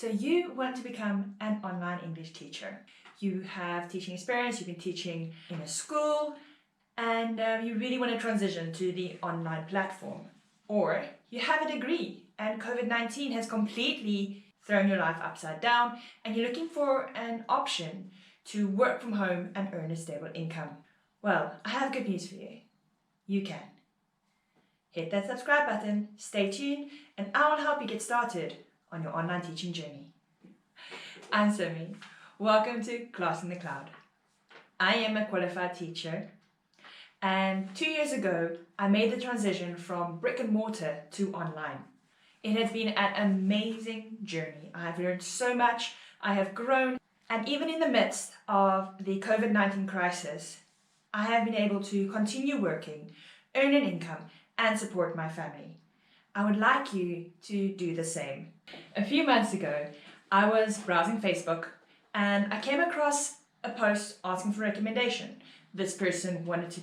So you want to become an online English teacher. You have teaching experience, you've been teaching in a school, and you really want to transition to the online platform. Or you have a degree and COVID-19 has completely thrown your life upside down and you're looking for an option to work from home and earn a stable income. Well, I have good news for you. You can. Hit that subscribe button, stay tuned, and I will help you get started on your online teaching journey. I'm Somi. Welcome to Class in the Cloud. I am a qualified teacher, and 2 years ago I made the transition from brick and mortar to online. It has been an amazing journey. I have learned so much, I have grown, and even in the midst of the COVID-19 crisis, I have been able to continue working, earn an income, and support my family. I would like you to do the same. A few months ago, I was browsing Facebook and I came across a post asking for recommendation. This person wanted to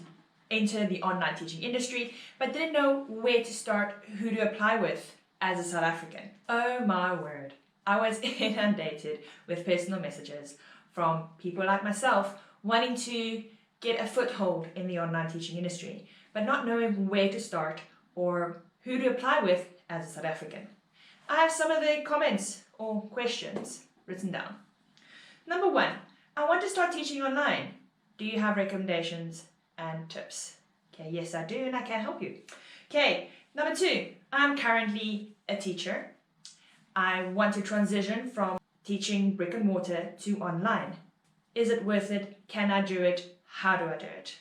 enter the online teaching industry but didn't know where to start, who to apply with as a South African. Oh my word, I was inundated with personal messages from people like myself wanting to get a foothold in the online teaching industry but not knowing where to start or who to apply with as a South African. I have some of the comments or questions written down. Number 1, I want to start teaching online. Do you have recommendations and tips? Okay, yes I do and I can help you. Okay, number 2, I'm currently a teacher. I want to transition from teaching brick and mortar to online. Is it worth it? Can I do it? How do I do it?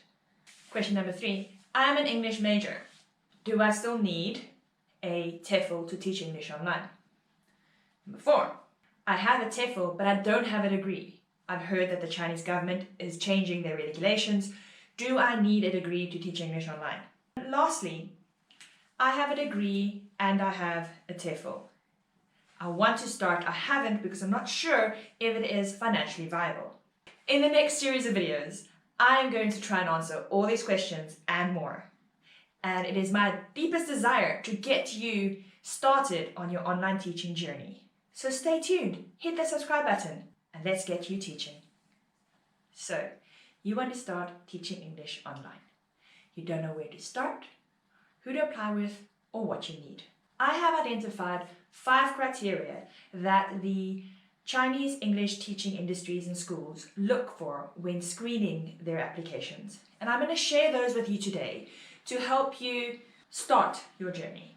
Question number 3, I'm an English major. Do I still need a TEFL to teach English online? Number 4, I have a TEFL but I don't have a degree. I've heard that the Chinese government is changing their regulations. Do I need a degree to teach English online? And lastly, I have a degree and I have a TEFL. I want to start, I haven't because I'm not sure if it is financially viable. In the next series of videos, I am going to try and answer all these questions and more. And it is my deepest desire to get you started on your online teaching journey. So stay tuned, hit that subscribe button, and let's get you teaching. So, you want to start teaching English online. You don't know where to start, who to apply with, or what you need. I have identified 5 criteria that the Chinese English teaching industries and schools look for when screening their applications. And I'm going to share those with you today to help you start your journey.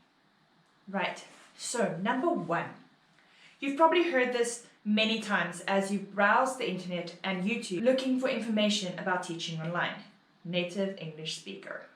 Right, so number 1. You've probably heard this many times as you browse the internet and YouTube looking for information about teaching online. Native English speaker.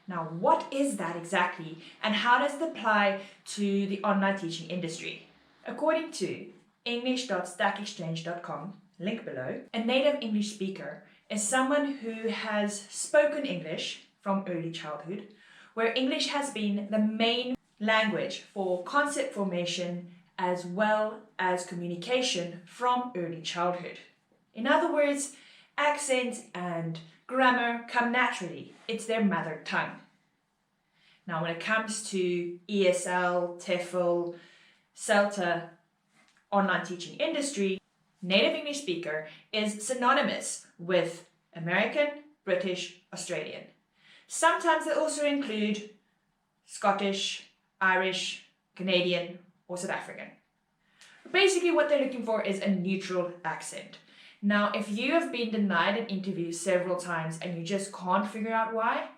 Now, what is that exactly and how does it apply to the online teaching industry? According to english.stackexchange.com, link below, a native English speaker is someone who has spoken English from early childhood, where English has been the main language for concept formation as well as communication from early childhood. In other words, accent and grammar come naturally. It's their mother tongue. Now, when it comes to ESL, TEFL, CELTA, online teaching industry, native English speaker is synonymous with American, British, Australian. Sometimes they also include Scottish, Irish, Canadian, or South African. Basically what they're looking for is a neutral accent. Now, if you have been denied an interview several times and you just can't figure out why,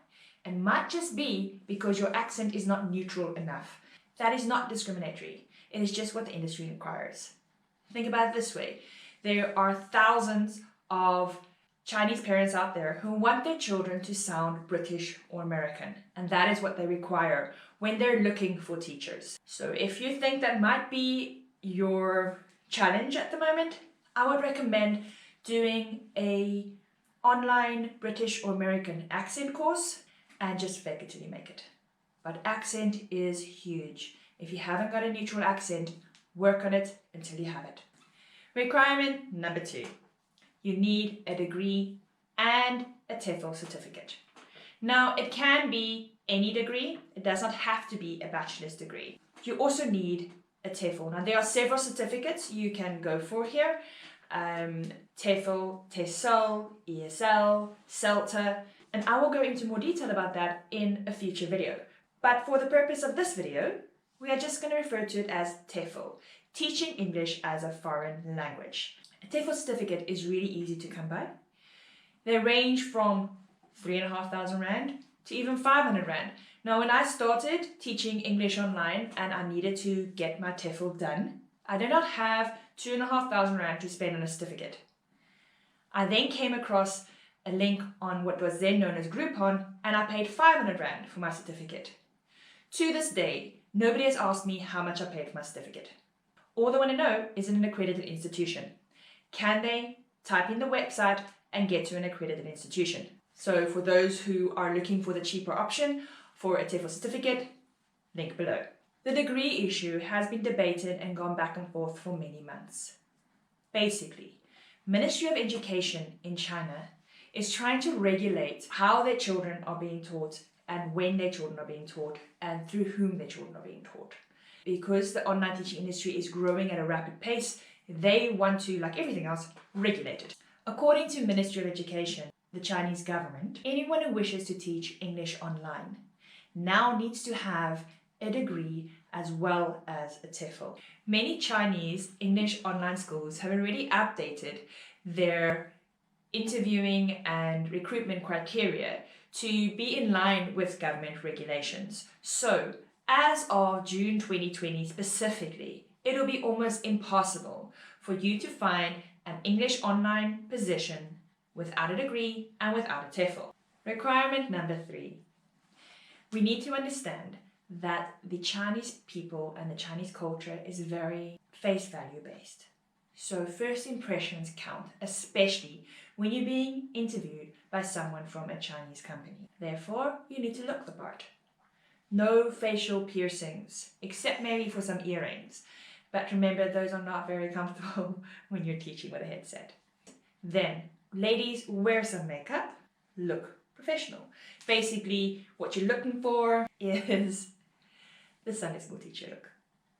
it might just be because your accent is not neutral enough. That is not discriminatory. It is just what the industry requires. Think about it this way. There are thousands of Chinese parents out there who want their children to sound British or American, and that is what they require when they're looking for teachers. So if you think that might be your challenge at the moment, I would recommend doing a online British or American accent course and just fake it till you make it. But accent is huge. If you haven't got a neutral accent, work on it until you have it. Requirement number 2. You need a degree and a TEFL certificate. Now, it can be any degree. It does not have to be a bachelor's degree. You also need a TEFL. Now there are several certificates you can go for here. TEFL, TESOL, ESL, CELTA, and I will go into more detail about that in a future video. But for the purpose of this video, we are just going to refer to it as TEFL, Teaching English as a Foreign Language. A TEFL certificate is really easy to come by. They range from 3,500 Rand to even 500 Rand. Now, when I started teaching English online and I needed to get my TEFL done, I did not have 2,500 Rand to spend on a certificate. I then came across a link on what was then known as Groupon, and I paid 500 Rand for my certificate. To this day, nobody has asked me how much I paid for my certificate. All they want to know is it an accredited institution. Can they type in the website and get to an accredited institution? So for those who are looking for the cheaper option for a TEFL certificate, link below. The degree issue has been debated and gone back and forth for many months. Basically, Ministry of Education in China is trying to regulate how their children are being taught and when their children are being taught and through whom their children are being taught. Because the online teaching industry is growing at a rapid pace, they want to, like everything else, regulate it. According to Ministry of Education, the Chinese government, anyone who wishes to teach English online now needs to have a degree as well as a TEFL. Many Chinese English online schools have already updated their interviewing and recruitment criteria to be in line with government regulations. So, as of June 2020 specifically, it'll be almost impossible for you to find an English online position without a degree and without a TEFL. Requirement number 3. We need to understand that the Chinese people and the Chinese culture is very face value based. So first impressions count, especially when you're being interviewed by someone from a Chinese company. Therefore, you need to look the part. No facial piercings, except maybe for some earrings. But remember, those are not very comfortable when you're teaching with a headset. Then, ladies, wear some makeup, look professional. Basically, what you're looking for is the Sunday school teacher look.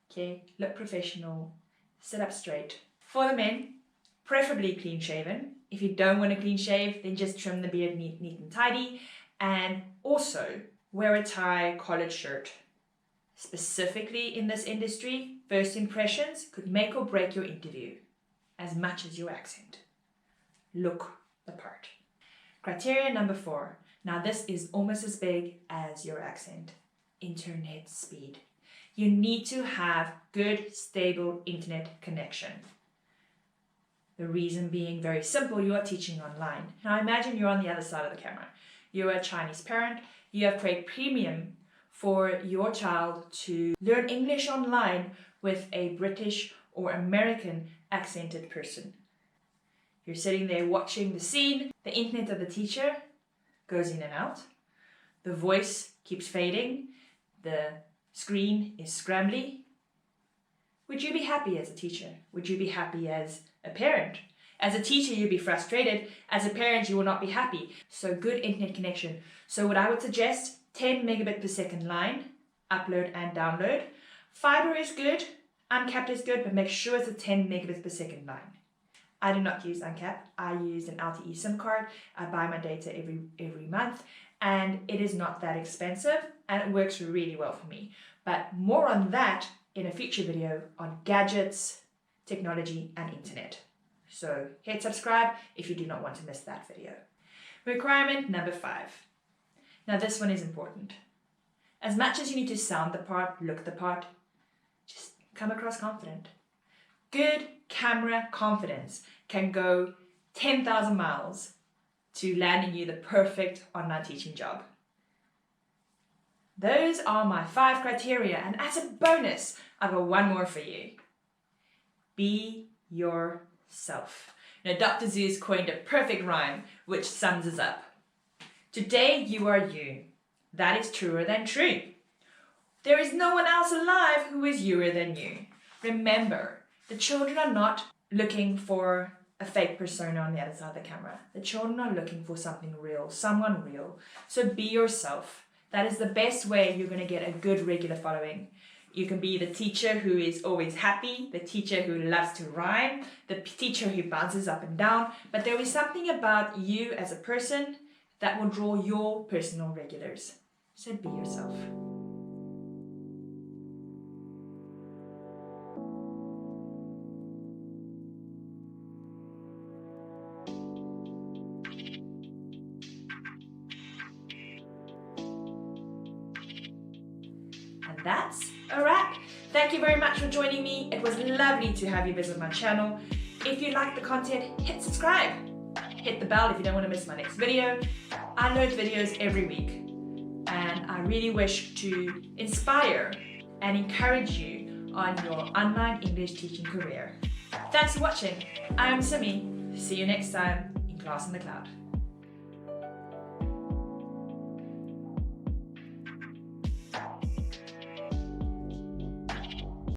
Okay, look professional, sit up straight. For the men, preferably clean shaven. If you don't want a clean shave, then just trim the beard neat and tidy. And also, wear a tie, collared shirt. Specifically in this industry, first impressions could make or break your interview, as much as your accent. Look the part. Criteria number 4. Now this is almost as big as your accent. Internet speed. You need to have good, stable internet connection. The reason being very simple, you are teaching online. Now imagine you're on the other side of the camera. You're a Chinese parent, you have paid premium for your child to learn English online with a British or American accented person. You're sitting there watching the scene, the internet of the teacher goes in and out, the voice keeps fading, the screen is scrambly. Would you be happy as a teacher? Would you be happy as a parent? As a teacher, you'd be frustrated. As a parent, you will not be happy. So good internet connection. So what I would suggest, 10 megabit per second line, upload and download. Fiber is good, uncapped is good, but make sure it's a 10 megabits per second line. I do not use uncapped. I use an LTE SIM card. I buy my data every month, and it is not that expensive, and it works really well for me. But more on that in a future video on gadgets, technology, and internet. So hit subscribe if you do not want to miss that video. Requirement number 5. Now this one is important. As much as you need to sound the part, look the part, just come across confident. Good camera confidence can go 10,000 miles to landing you the perfect online teaching job. Those are my 5 criteria, and as a bonus, I've got one more for you. Be yourself. Now, Dr. Zeus coined a perfect rhyme which sums us up. Today you are you. That is truer than true. There is no one else alive who is youer than you. Remember, the children are not looking for a fake persona on the other side of the camera. The children are looking for something real, someone real. So be yourself. That is the best way you're going to get a good regular following. You can be the teacher who is always happy, the teacher who loves to rhyme, the teacher who bounces up and down, but there is something about you as a person that will draw your personal regulars. So be yourself. And that's a wrap. Thank you very much for joining me. It was lovely to have you visit my channel. If you like the content, hit subscribe. Hit the bell if you don't want to miss my next video. I load videos every week, and I really wish to inspire and encourage you on your online English teaching career. Thanks for watching. I'm Simi. See you next time in Class in the Cloud.